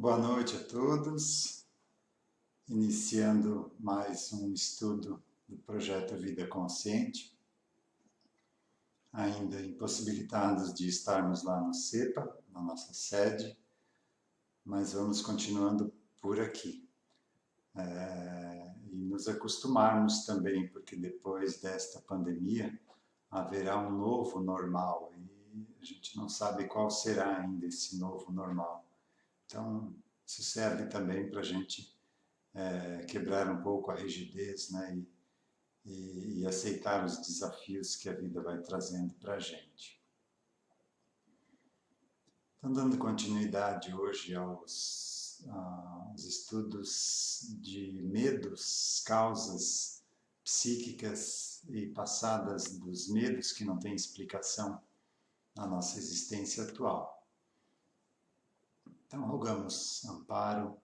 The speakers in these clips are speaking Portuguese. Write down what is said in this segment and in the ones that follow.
Boa noite a todos, iniciando mais um estudo do projeto Vida Consciente, ainda impossibilitados de estarmos lá no CEPA, na nossa sede, mas vamos continuando por aqui. E nos acostumarmos também, porque depois desta pandemia haverá um novo normal e a gente não sabe qual será ainda esse novo normal. Então, isso serve também para a gente quebrar um pouco a rigidez, né, e aceitar os desafios que a vida vai trazendo para a gente. Então, dando continuidade hoje aos estudos de medos, causas psíquicas e passadas dos medos que não têm explicação na nossa existência atual. Então, rogamos amparo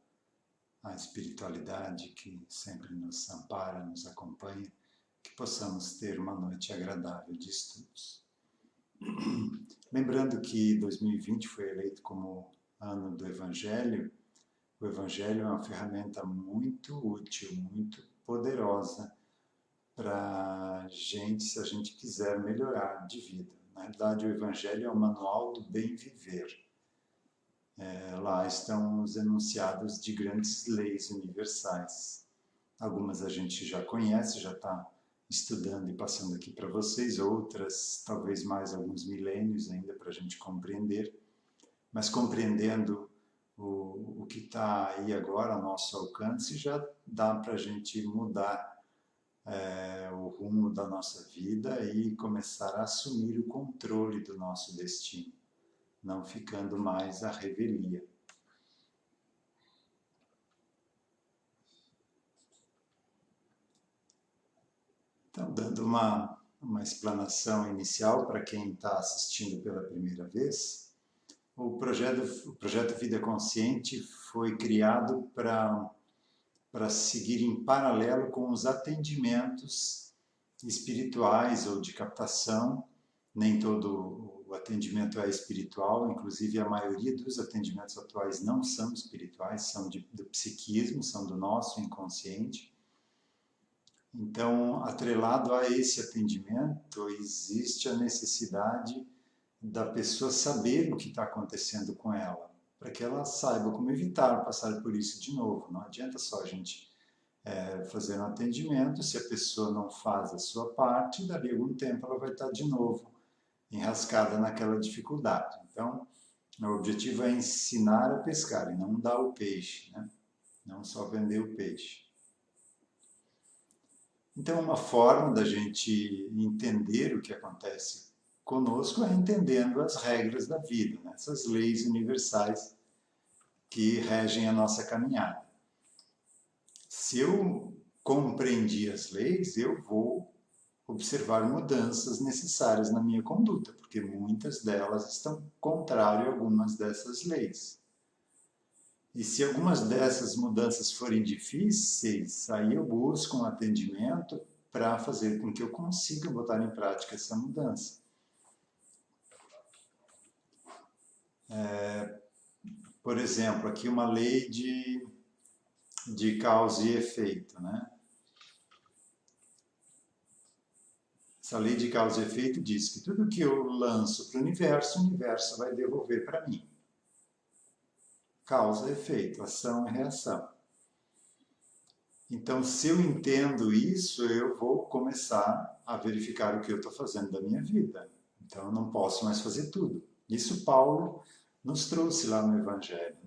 à espiritualidade que sempre nos ampara, nos acompanha, que possamos ter uma noite agradável de estudos. Lembrando que 2020 foi eleito como ano do Evangelho, o Evangelho é uma ferramenta muito útil, muito poderosa para a gente, se a gente quiser melhorar de vida. Na realidade, o Evangelho é o manual do bem viver. Lá estão os enunciados de grandes leis universais. Algumas a gente já conhece, já está estudando e passando aqui para vocês, outras talvez mais alguns milênios ainda para a gente compreender, mas compreendendo o que está aí agora ao nosso alcance, já dá para a gente mudar o rumo da nossa vida e começar a assumir o controle do nosso destino, não ficando mais à revelia. Então, dando uma explanação inicial para quem está assistindo pela primeira vez, o projeto Vida Consciente foi criado para seguir em paralelo com os atendimentos espirituais ou de captação. Nem todo o atendimento é espiritual, inclusive a maioria dos atendimentos atuais não são espirituais, são do psiquismo, são do nosso inconsciente. Então, atrelado a esse atendimento, existe a necessidade da pessoa saber o que está acontecendo com ela, para que ela saiba como evitar passar por isso de novo. Não adianta só a gente fazer um atendimento, se a pessoa não faz a sua parte, dali a algum tempo ela vai estar de novo enrascada naquela dificuldade. Então, o objetivo é ensinar a pescar e não dar o peixe, né? Não só vender o peixe. Então, uma forma da gente entender o que acontece conosco é entendendo as regras da vida, né? Essas leis universais que regem a nossa caminhada. Se eu compreendi as leis, eu vou observar mudanças necessárias na minha conduta, porque muitas delas estão contrárias a algumas dessas leis. E se algumas dessas mudanças forem difíceis, aí eu busco um atendimento para fazer com que eu consiga botar em prática essa mudança. Por exemplo, aqui uma lei de causa e efeito, né? Essa lei de causa e efeito diz que tudo que eu lanço para o universo vai devolver para mim. Causa e efeito, ação e reação. Então, se eu entendo isso, eu vou começar a verificar o que eu estou fazendo da minha vida. Então, eu não posso mais fazer tudo. Isso Paulo nos trouxe lá no Evangelho.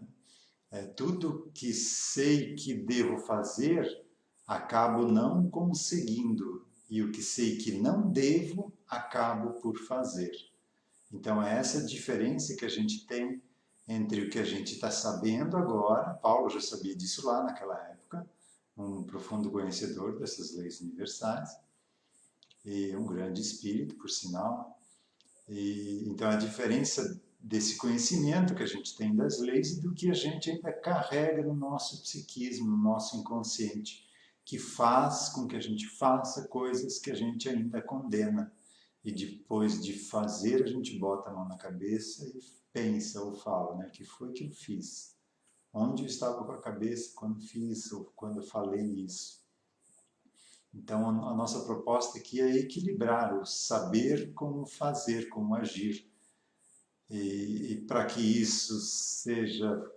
Né? Tudo que sei que devo fazer, acabo não conseguindo. E o que sei que não devo, acabo por fazer. Então, é essa diferença que a gente tem entre o que a gente está sabendo agora. Paulo já sabia disso lá naquela época, um profundo conhecedor dessas leis universais e um grande espírito, por sinal. Então, a diferença desse conhecimento que a gente tem das leis e do que a gente ainda carrega no nosso psiquismo, no nosso inconsciente, que faz com que a gente faça coisas que a gente ainda condena. E depois de fazer, a gente bota a mão na cabeça e pensa ou fala, né? Que foi que eu fiz? Onde eu estava com a cabeça quando fiz ou quando falei isso? Então, a nossa proposta aqui é equilibrar o saber como fazer, como agir. E para que isso seja,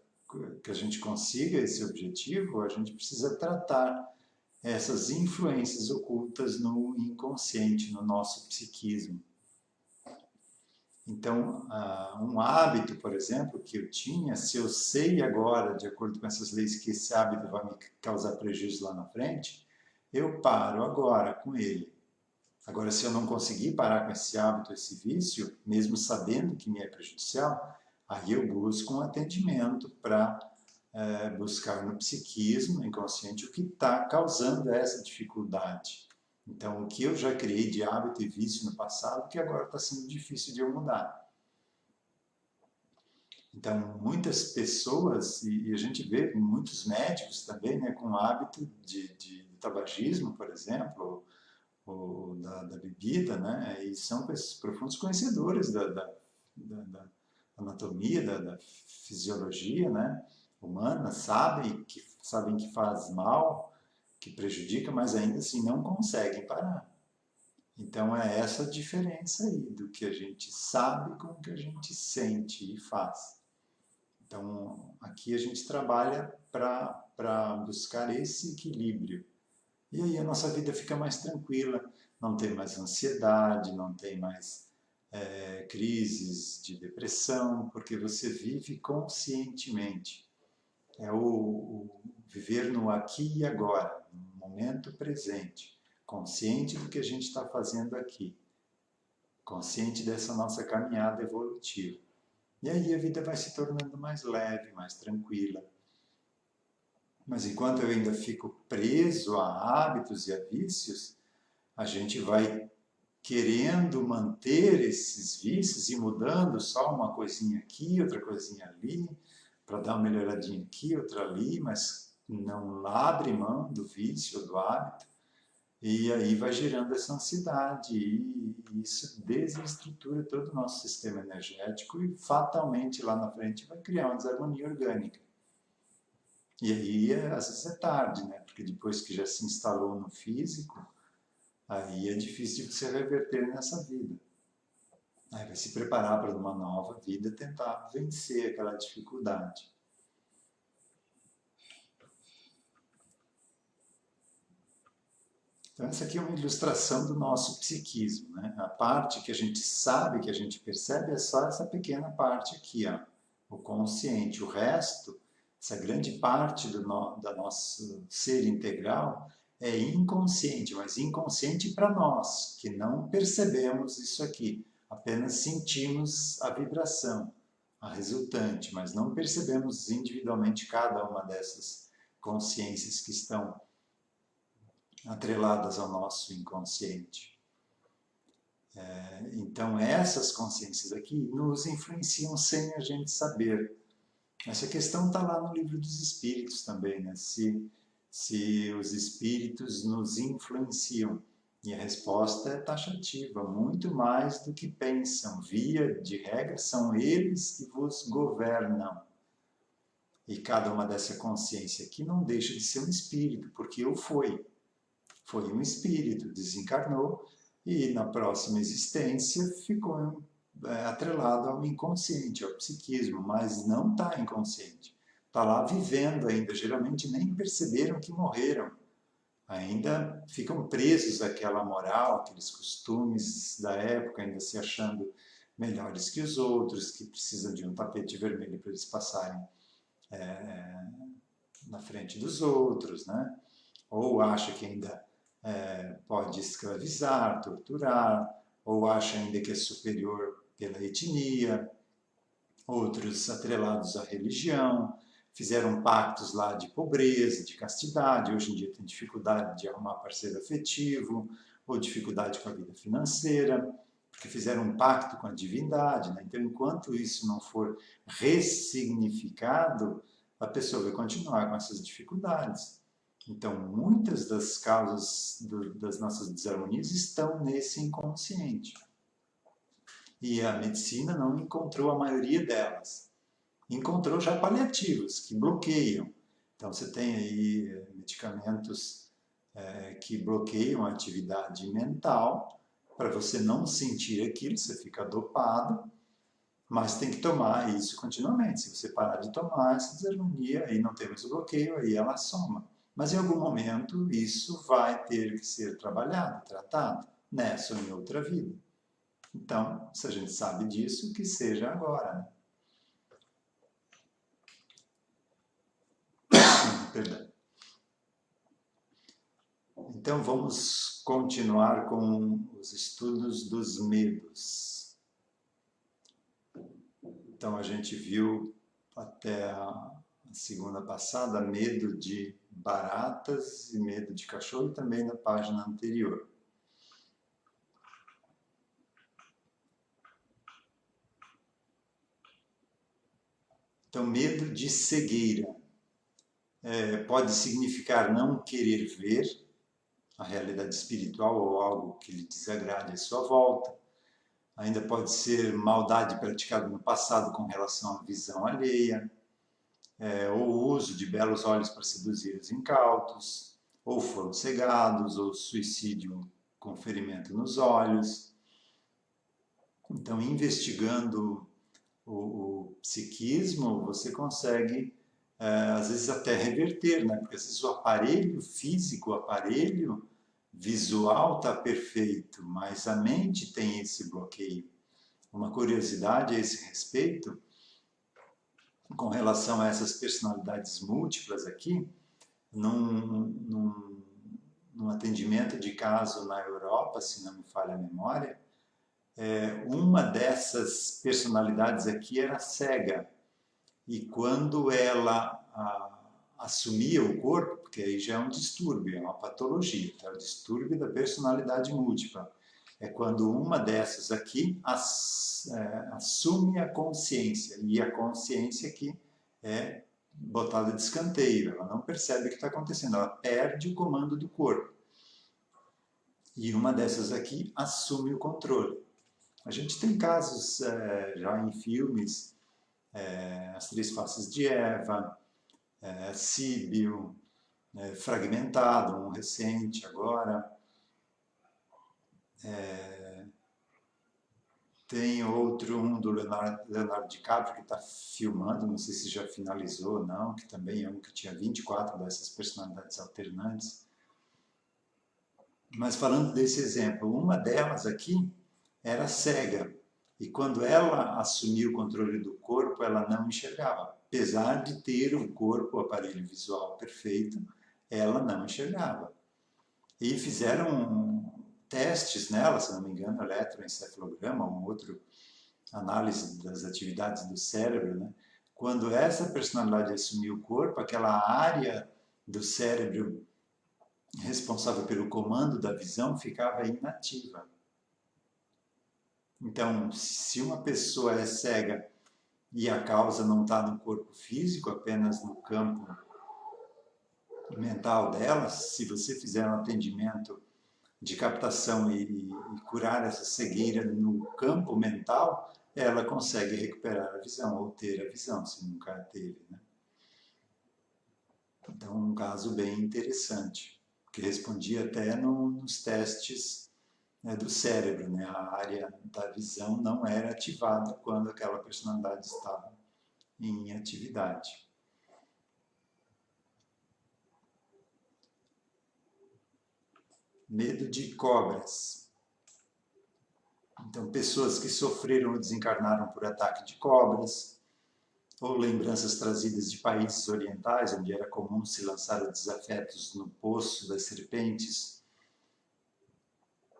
que a gente consiga esse objetivo, a gente precisa tratar essas influências ocultas no inconsciente, no nosso psiquismo. Então, um hábito, por exemplo, que eu tinha, se eu sei agora, de acordo com essas leis, que esse hábito vai me causar prejuízo lá na frente, eu paro agora com ele. Agora, se eu não conseguir parar com esse hábito, esse vício, mesmo sabendo que me é prejudicial, aí eu busco um atendimento para buscar no psiquismo inconsciente o que está causando essa dificuldade. Então, o que eu já criei de hábito e vício no passado, que agora está sendo difícil de eu mudar. Então, muitas pessoas, e a gente vê muitos médicos também, né, com hábito de tabagismo, por exemplo, ou da bebida, né, e são profundos conhecedores da anatomia, da fisiologia, né, humana, sabem que faz mal, que prejudica, mas ainda assim não conseguem parar. Então é essa a diferença aí do que a gente sabe com o que a gente sente e faz. Então aqui a gente trabalha para buscar esse equilíbrio. E aí a nossa vida fica mais tranquila, não tem mais ansiedade, não tem mais crises de depressão, porque você vive conscientemente. É o viver no aqui e agora, no momento presente, consciente do que a gente está fazendo aqui, consciente dessa nossa caminhada evolutiva. E aí a vida vai se tornando mais leve, mais tranquila. Mas enquanto eu ainda fico preso a hábitos e a vícios, a gente vai querendo manter esses vícios e mudando só uma coisinha aqui, outra coisinha ali, para dar uma melhoradinha aqui, outra ali, mas não abre mão do vício ou do hábito, e aí vai gerando essa ansiedade, e isso desestrutura todo o nosso sistema energético e fatalmente lá na frente vai criar uma desarmonia orgânica. E aí, às vezes é tarde, né? Porque depois que já se instalou no físico, aí é difícil de você reverter nessa vida. Aí vai se preparar para uma nova vida, tentar vencer aquela dificuldade. Então, essa aqui é uma ilustração do nosso psiquismo, né? A parte que a gente sabe, que a gente percebe, é só essa pequena parte aqui, ó, o consciente. O resto, essa grande parte da nosso ser integral, é inconsciente, mas inconsciente para nós, que não percebemos isso aqui, apenas sentimos a vibração, a resultante, mas não percebemos individualmente cada uma dessas consciências que estão atreladas ao nosso inconsciente. Então, essas consciências aqui nos influenciam sem a gente saber. Essa questão está lá no Livro dos Espíritos também, né? Se os espíritos nos influenciam. E a resposta é taxativa, muito mais do que pensam. Via de regra, são eles que vos governam. E cada uma dessa consciência aqui não deixa de ser um espírito, porque eu fui. Foi um espírito, desencarnou e na próxima existência ficou atrelado ao inconsciente, ao psiquismo, mas não está inconsciente. Está lá vivendo ainda, geralmente nem perceberam que morreram. Ainda ficam presos àquela moral, aqueles costumes da época, ainda se achando melhores que os outros, que precisam de um tapete vermelho para eles passarem na frente dos outros, né? Ou acha que ainda pode escravizar, torturar, ou acha ainda que é superior pela etnia, outros atrelados à religião, fizeram pactos lá de pobreza, de castidade, hoje em dia tem dificuldade de arrumar parceiro afetivo, ou dificuldade com a vida financeira, porque fizeram um pacto com a divindade, né? Então, enquanto isso não for ressignificado, a pessoa vai continuar com essas dificuldades. Então, muitas das causas das nossas desarmonias estão nesse inconsciente. E a medicina não encontrou a maioria delas. encontrou já paliativos que bloqueiam. Então você tem aí medicamentos que bloqueiam a atividade mental para você não sentir aquilo, você fica dopado, mas tem que tomar isso continuamente. Se você parar de tomar essa desarmonia, aí não temos o bloqueio, aí ela soma. Mas em algum momento isso vai ter que ser trabalhado, tratado, nessa ou em outra vida. Então, se a gente sabe disso, que seja agora, né? Perdão. Então vamos continuar com os estudos dos medos. Então a gente viu até a segunda passada medo de baratas e medo de cachorro, e também na página anterior. Então, medo de cegueira pode significar não querer ver a realidade espiritual ou algo que lhe desagrade à sua volta. Ainda pode ser maldade praticada no passado com relação à visão alheia, ou o uso de belos olhos para seduzir os incautos, ou foram cegados, ou suicídio com ferimento nos olhos. Então, investigando o psiquismo, você consegue, às vezes, até reverter, né? Porque às vezes o aparelho físico, o aparelho visual está perfeito, mas a mente tem esse bloqueio. Uma curiosidade a esse respeito, com relação a essas personalidades múltiplas aqui, num atendimento de caso na Europa, se não me falha a memória, uma dessas personalidades aqui era cega. E quando ela assumia o corpo, porque aí já é um distúrbio, é uma patologia, tá? O distúrbio da personalidade múltipla. É quando uma dessas aqui assume a consciência, e a consciência aqui é botada de escanteio, ela não percebe o que está acontecendo, ela perde o comando do corpo. E uma dessas aqui assume o controle. A gente tem casos já em filmes, As Três Faces de Eva, Síbio, Fragmentado, um recente agora. Tem outro, um do Leonardo DiCaprio, que está filmando, não sei se já finalizou ou não, que também é um que tinha 24 dessas personalidades alternantes. Mas falando desse exemplo, uma delas aqui era cega. E quando ela assumiu o controle do corpo, ela não enxergava. Apesar de ter o corpo, o aparelho visual perfeito, ela não enxergava. E fizeram testes nela, se não me engano, eletroencefalograma, um outro análise das atividades do cérebro, né? Quando essa personalidade assumiu o corpo, aquela área do cérebro responsável pelo comando da visão ficava inativa. Então, se uma pessoa é cega e a causa não está no corpo físico, apenas no campo mental dela, se você fizer um atendimento de captação e curar essa cegueira no campo mental, ela consegue recuperar a visão ou ter a visão, se nunca a teve, né? Então, um caso bem interessante, que respondia até nos testes, né, do cérebro, né? A área da visão não era ativada quando aquela personalidade estava em atividade. Medo de cobras. Então, pessoas que sofreram ou desencarnaram por ataque de cobras, ou lembranças trazidas de países orientais, onde era comum se lançar os desafetos no poço das serpentes,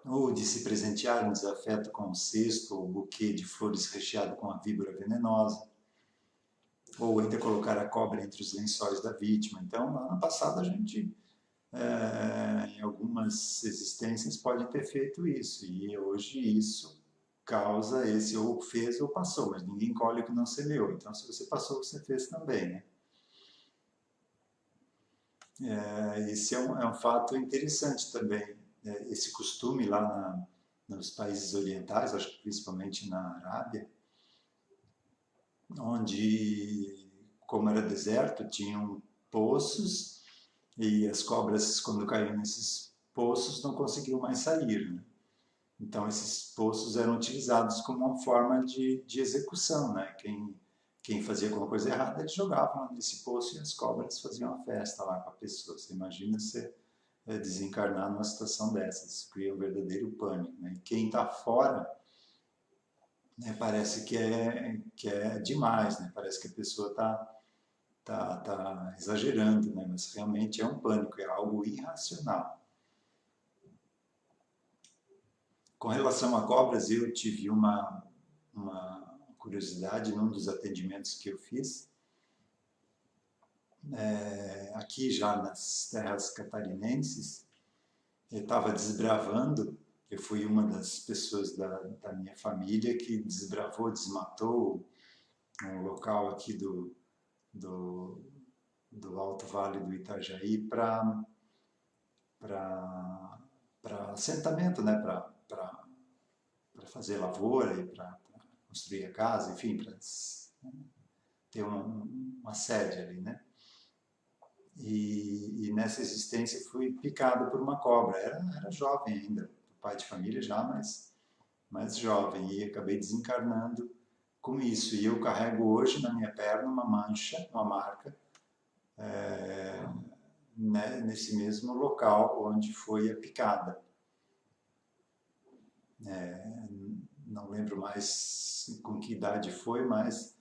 ou de se presentear um desafeto com um cesto ou buquê de flores recheado com a víbora venenosa, ou ainda colocar a cobra entre os lençóis da vítima. Então, lá no passado, a gente, em algumas existências, pode ter feito isso, e hoje isso causa esse ou fez ou passou, mas ninguém colhe o que não semeou. Então, se você passou, você fez também, né? Esse é um fato interessante também. Esse costume nos países orientais, acho que principalmente na Arábia, onde, como era deserto, tinham poços e as cobras, quando caíam nesses poços, não conseguiam mais sair, né? Então, esses poços eram utilizados como uma forma de execução, né? Quem fazia alguma coisa errada, eles jogavam nesse poço e as cobras faziam uma festa lá com a pessoa. Você imagina você desencarnar numa situação dessas, cria um verdadeiro pânico, né? E quem está fora, né, parece que é demais, né? Parece que a pessoa tá exagerando, né? Mas realmente é um pânico, é algo irracional. Com relação a cobras, eu tive uma curiosidade num dos atendimentos que eu fiz, aqui já nas terras catarinenses. Eu estava desbravando, eu fui uma das pessoas da minha família que desbravou, desmatou um local aqui do, do Alto Vale do Itajaí para assentamento, né? Para fazer lavoura e para construir a casa, enfim, para ter uma sede ali, né? E nessa existência fui picado por uma cobra. Era jovem ainda, pai de família já, mas jovem. E acabei desencarnando com isso. E eu carrego hoje na minha perna uma mancha, uma marca, né, nesse mesmo local onde foi a picada. Não lembro mais com que idade foi, mas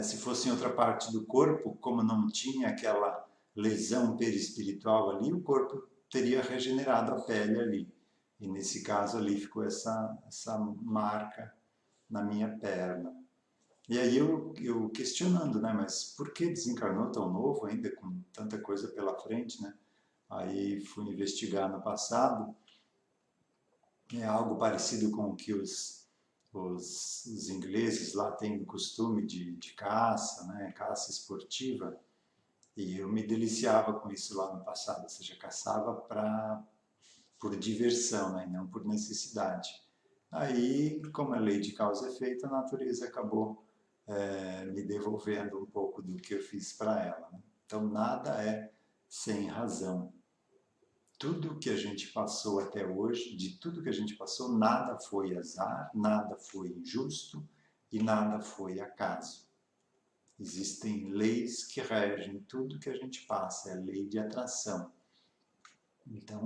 se fosse em outra parte do corpo, como não tinha aquela lesão perispiritual ali, o corpo teria regenerado a pele ali. E nesse caso ali ficou essa marca na minha perna. E aí eu questionando, né, mas por que desencarnou tão novo ainda, com tanta coisa pela frente, né? Aí fui investigar no passado, é algo parecido com o que os ingleses lá têm o costume de caça, né, caça esportiva, e eu me deliciava com isso lá no passado, ou seja, caçava por diversão, né, e não por necessidade. Aí, como é lei de causa e efeito, a natureza acabou me devolvendo um pouco do que eu fiz para ela, né? Então, nada é sem razão. Tudo que a gente passou até hoje, de tudo que a gente passou, nada foi azar, nada foi injusto e nada foi acaso. Existem leis que regem tudo que a gente passa, é lei de atração. Então,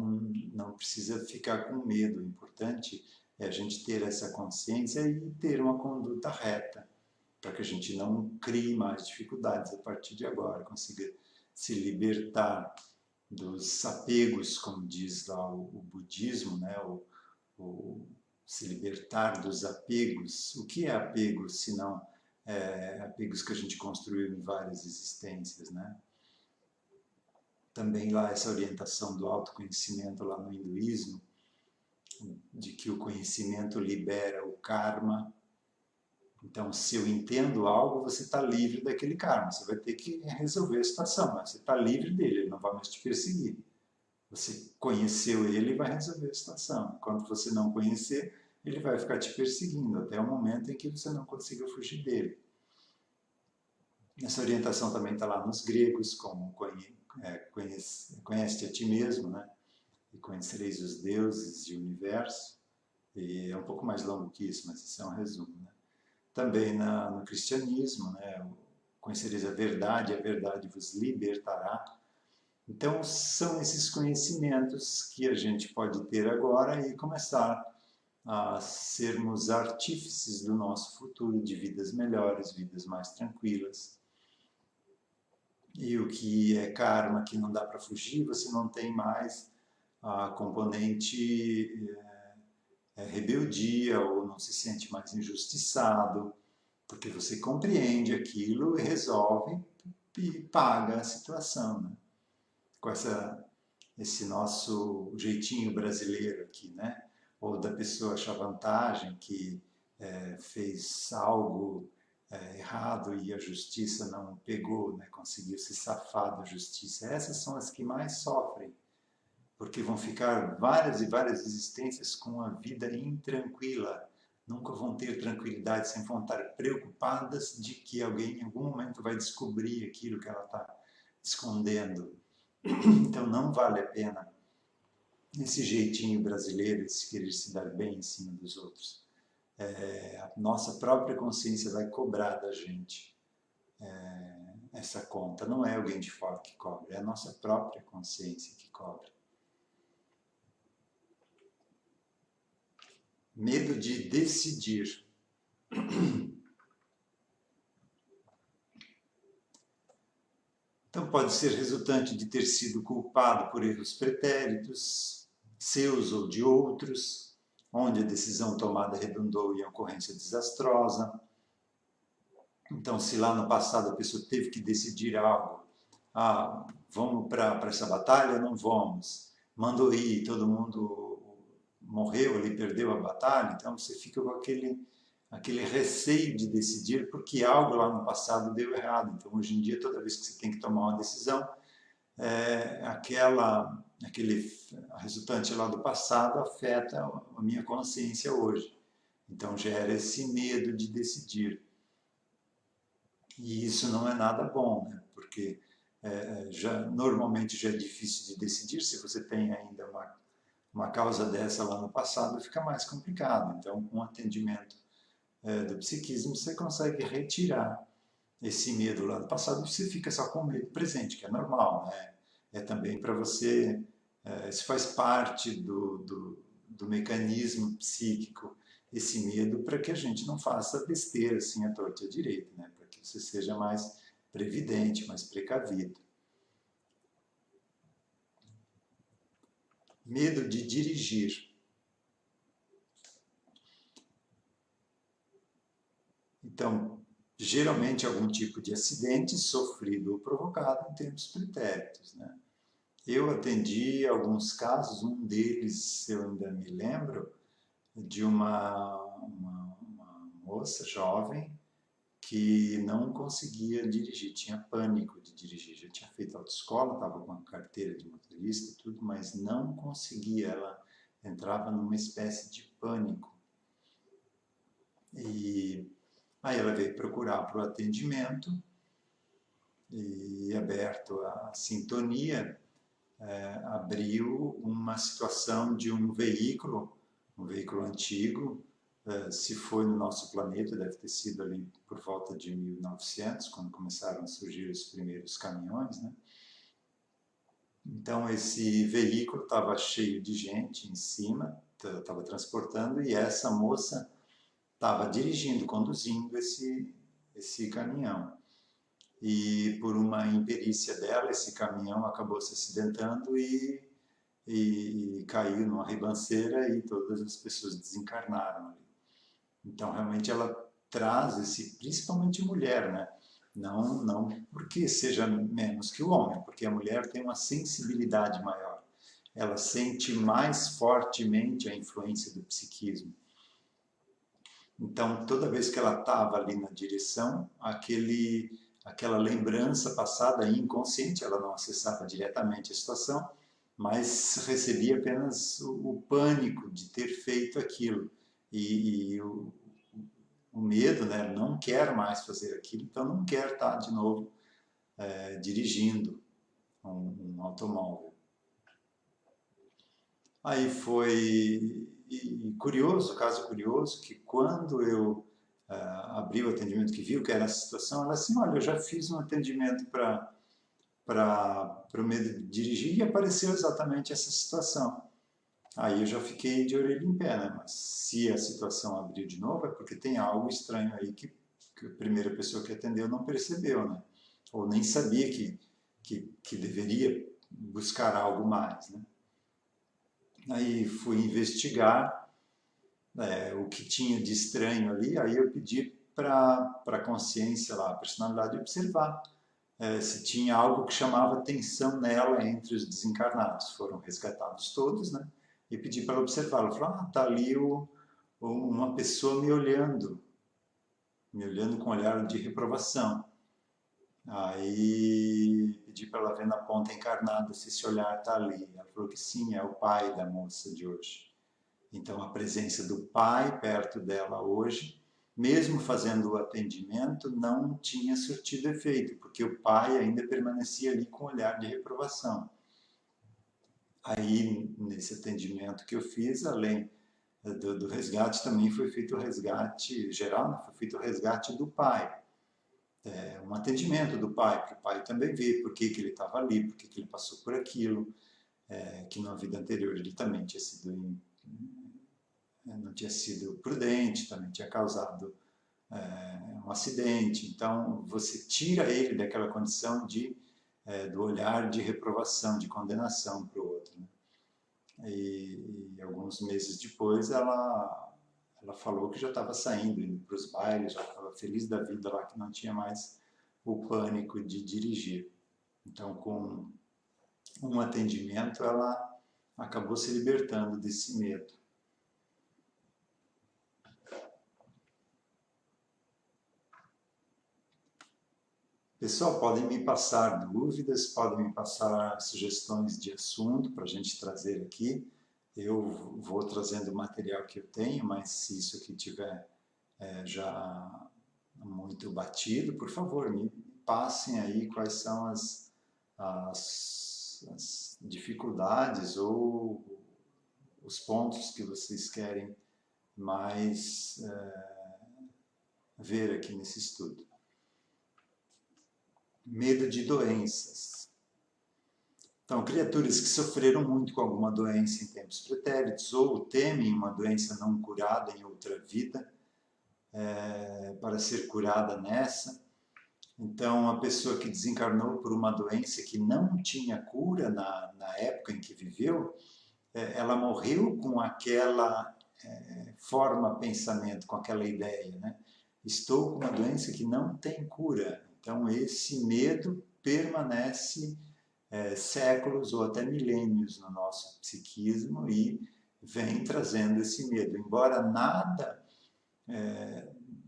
não precisa ficar com medo. O importante é a gente ter essa consciência e ter uma conduta reta, para que a gente não crie mais dificuldades a partir de agora, consiga se libertar dos apegos, como diz lá o budismo, né? Se libertar dos apegos. O que é apego, se não apegos que a gente construiu em várias existências, né? Também lá essa orientação do autoconhecimento lá no hinduísmo, de que o conhecimento libera o karma. Então, se eu entendo algo, você está livre daquele karma. Você vai ter que resolver a situação, mas você está livre dele, ele não vai mais te perseguir. Você conheceu ele e vai resolver a situação. Enquanto você não conhecer, ele vai ficar te perseguindo até o momento em que você não consiga fugir dele. Essa orientação também está lá nos gregos, como conhece-te a ti mesmo, né? E conhecereis os deuses e o universo. E é um pouco mais longo que isso, mas isso é um resumo, né? Também no cristianismo, né? Conhecereis a verdade vos libertará. Então, são esses conhecimentos que a gente pode ter agora e começar a sermos artífices do nosso futuro, de vidas melhores, vidas mais tranquilas. E o que é karma, que não dá para fugir, você não tem mais a componente rebeldia ou não se sente mais injustiçado, porque você compreende aquilo e resolve e paga a situação, né? Com esse nosso jeitinho brasileiro aqui, né? Ou da pessoa achar vantagem que fez algo errado e a justiça não pegou, né? Conseguiu se safar da justiça. Essas são as que mais sofrem, porque vão ficar várias e várias existências com a vida intranquila, nunca vão ter tranquilidade, sempre vão estar preocupadas de que alguém em algum momento vai descobrir aquilo que ela está escondendo. Então não vale a pena esse jeitinho brasileiro de se querer se dar bem em cima dos outros. A nossa própria consciência vai cobrar da gente essa conta. Não é alguém de fora que cobra, é a nossa própria consciência que cobra. Medo de decidir. Então pode ser resultante de ter sido culpado por erros pretéritos, seus ou de outros, onde a decisão tomada redundou em ocorrência desastrosa. Então, se lá no passado a pessoa teve que decidir algo, vamos para essa batalha? Não vamos. Mandou ir, todo mundo morreu ali, perdeu a batalha, então você fica com aquele receio de decidir porque algo lá no passado deu errado. Então, hoje em dia, toda vez que você tem que tomar uma decisão, aquele resultante lá do passado afeta a minha consciência hoje. Então, gera esse medo de decidir. E isso não é nada bom, né? Porque normalmente já é difícil de decidir. Se você tem ainda uma causa dessa lá no passado, fica mais complicado. Então, com o atendimento do psiquismo, você consegue retirar esse medo lá do passado e você fica só com o medo presente, que é normal, né? É também para você, isso faz parte do mecanismo psíquico, esse medo, para que a gente não faça besteira assim à torta e à direita, né? Para que você seja mais previdente, mais precavido. Medo de dirigir. Então, geralmente algum tipo de acidente sofrido ou provocado em termos pretéritos, né? Eu atendi alguns casos, um deles eu ainda me lembro, de uma moça jovem que não conseguia dirigir, tinha pânico de dirigir. Já tinha feito autoescola, estava com a carteira de motorista e tudo, mas não conseguia. Ela entrava numa espécie de pânico. E aí ela veio procurar para o atendimento e, aberto à sintonia, abriu uma situação de um veículo antigo, se foi no nosso planeta, deve ter sido ali por volta de 1900, quando começaram a surgir os primeiros caminhões, né? Então esse veículo estava cheio de gente em cima, estava transportando, e essa moça estava dirigindo, conduzindo esse caminhão. E por uma imperícia dela, esse caminhão acabou se acidentando e caiu numa ribanceira e todas as pessoas desencarnaram ali. Então, realmente, ela traz principalmente mulher, né? Não porque seja menos que o homem, porque a mulher tem uma sensibilidade maior. Ela sente mais fortemente a influência do psiquismo. Então, toda vez que ela estava ali na direção, aquela lembrança passada inconsciente, ela não acessava diretamente a situação, mas recebia apenas o pânico de ter feito aquilo. E o medo, né? Não quer mais fazer aquilo, então não quer estar de novo dirigindo um automóvel. Aí foi curioso, caso curioso, que quando eu abri o atendimento, que viu que era a situação, ela assim, olha, eu já fiz um atendimento para o medo de dirigir e apareceu exatamente essa situação. Aí eu já fiquei de orelha em pé, né? Mas se a situação abrir de novo é porque tem algo estranho aí que a primeira pessoa que atendeu não percebeu, né? Ou nem sabia que deveria buscar algo mais, né? Aí fui investigar o que tinha de estranho ali, aí eu pedi para a consciência lá, a personalidade observar se tinha algo que chamava atenção nela entre os desencarnados. Foram resgatados todos, né? E pedi para ela observar. Ela falou, tá ali uma pessoa me olhando com um olhar de reprovação. Aí pedi para ela ver na ponta encarnada se esse olhar está ali. Ela falou que sim, é o pai da moça de hoje. Então, a presença do pai perto dela hoje, mesmo fazendo o atendimento, não tinha surtido efeito, porque o pai ainda permanecia ali com um olhar de reprovação. Aí, nesse atendimento que eu fiz, além do resgate, também foi feito o resgate geral, né? Foi feito o resgate do pai. Um atendimento do pai, para o pai também ver por que ele estava ali, por que ele passou por aquilo, que na vida anterior ele também tinha sido, não tinha sido prudente, também tinha causado um acidente. Então, você tira ele daquela condição do olhar de reprovação, de condenação para o outro. Né? E alguns meses depois ela falou que já estava saindo, indo para os bailes, já estava feliz da vida lá, que não tinha mais o pânico de dirigir. Então, com um atendimento, ela acabou se libertando desse medo. Pessoal, podem me passar dúvidas, podem me passar sugestões de assunto para a gente trazer aqui. Eu vou trazendo o material que eu tenho, mas se isso aqui tiver já muito batido, por favor, me passem aí quais são as dificuldades ou os pontos que vocês querem mais ver aqui nesse estudo. Medo de doenças. Então, criaturas que sofreram muito com alguma doença em tempos pretéritos ou temem uma doença não curada em outra vida, para ser curada nessa. Então, a pessoa que desencarnou por uma doença que não tinha cura na época em que viveu, ela morreu com aquela forma pensamento, com aquela ideia, né? Estou com uma doença que não tem cura. Então, esse medo permanece séculos ou até milênios no nosso psiquismo e vem trazendo esse medo. Embora nada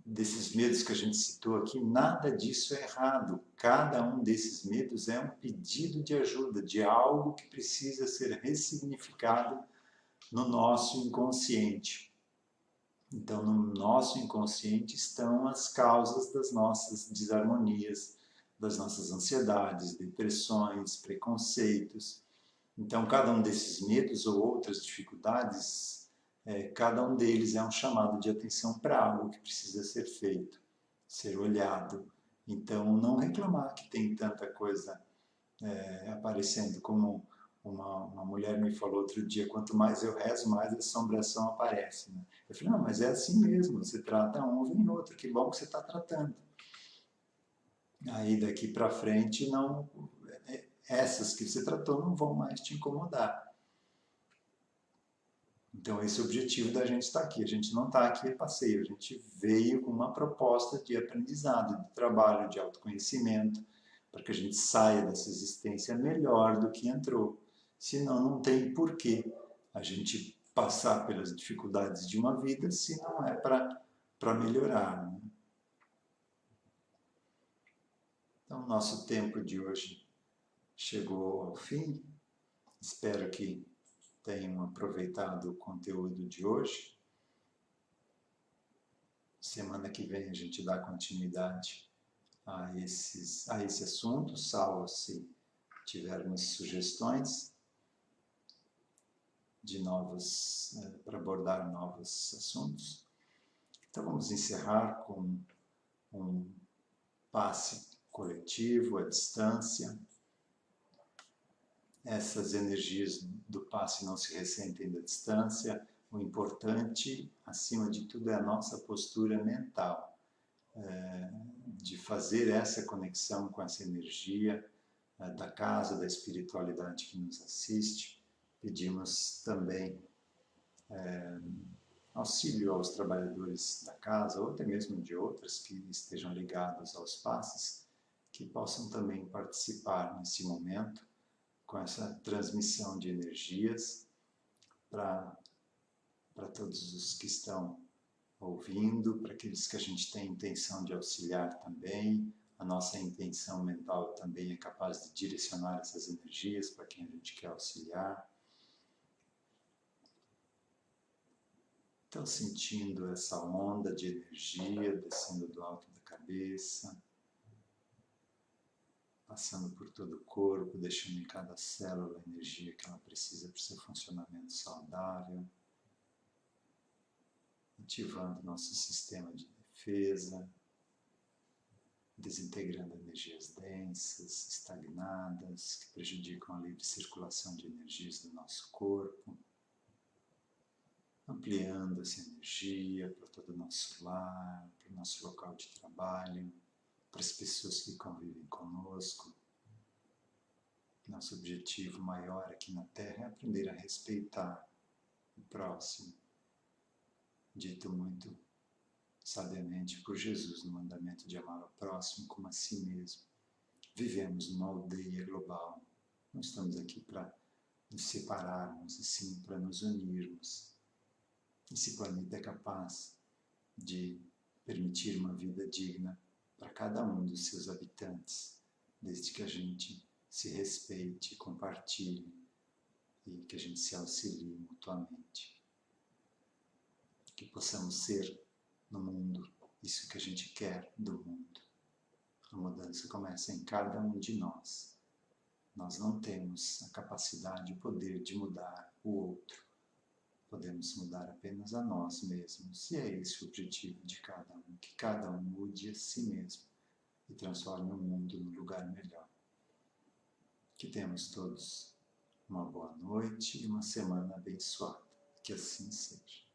desses medos que a gente citou aqui, nada disso é errado. Cada um desses medos é um pedido de ajuda, de algo que precisa ser ressignificado no nosso inconsciente. Então, no nosso inconsciente estão as causas das nossas desarmonias, das nossas ansiedades, depressões, preconceitos. Então, cada um desses medos ou outras dificuldades, cada um deles é um chamado de atenção para algo que precisa ser feito, ser olhado. Então, não reclamar que tem tanta coisa aparecendo, como uma mulher me falou outro dia, quanto mais eu rezo, mais a assombração aparece. Né? Eu falei, não, mas é assim mesmo, você trata um, vem outro, que bom que você está tratando. Aí daqui para frente, não, essas que você tratou não vão mais te incomodar. Então esse é o objetivo da gente estar aqui. A gente não está aqui a passeio, a gente veio com uma proposta de aprendizado, de trabalho, de autoconhecimento, para que a gente saia dessa existência melhor do que entrou. Senão não tem porquê a gente passar pelas dificuldades de uma vida se não é para melhorar. Né? Então nosso tempo de hoje chegou ao fim. Espero que tenham aproveitado o conteúdo de hoje. Semana que vem a gente dá continuidade a esse assunto, salvo se tivermos sugestões de para abordar novos assuntos. Então vamos encerrar com um passe coletivo à distância. Essas energias do passe não se ressentem da distância. O importante, acima de tudo, é a nossa postura mental, de fazer essa conexão com essa energia da casa, da espiritualidade que nos assiste. Pedimos também auxílio aos trabalhadores da casa, ou até mesmo de outras que estejam ligados aos passes, que possam também participar nesse momento com essa transmissão de energias para todos os que estão ouvindo, para aqueles que a gente tem intenção de auxiliar também. A nossa intenção mental também é capaz de direcionar essas energias para quem a gente quer auxiliar. Então, sentindo essa onda de energia descendo do alto da cabeça, passando por todo o corpo, deixando em cada célula a energia que ela precisa para o seu funcionamento saudável, ativando nosso sistema de defesa, desintegrando energias densas, estagnadas, que prejudicam a livre circulação de energias do nosso corpo, ampliando essa energia para todo o nosso lar, para o nosso local de trabalho, para as pessoas que convivem conosco. Nosso objetivo maior aqui na Terra é aprender a respeitar o próximo, dito muito sabiamente por Jesus no mandamento de amar o próximo como a si mesmo. Vivemos numa aldeia global, não estamos aqui para nos separarmos, e sim para nos unirmos. Esse planeta é capaz de permitir uma vida digna para cada um dos seus habitantes, desde que a gente se respeite, compartilhe e que a gente se auxilie mutuamente. Que possamos ser no mundo isso que a gente quer do mundo. A mudança começa em cada um de nós. Nós não temos a capacidade, o poder de mudar o outro. Podemos mudar apenas a nós mesmos. E é esse o objetivo de cada um, que cada um mude a si mesmo e transforme o mundo num lugar melhor. Que tenhamos todos uma boa noite e uma semana abençoada. Que assim seja.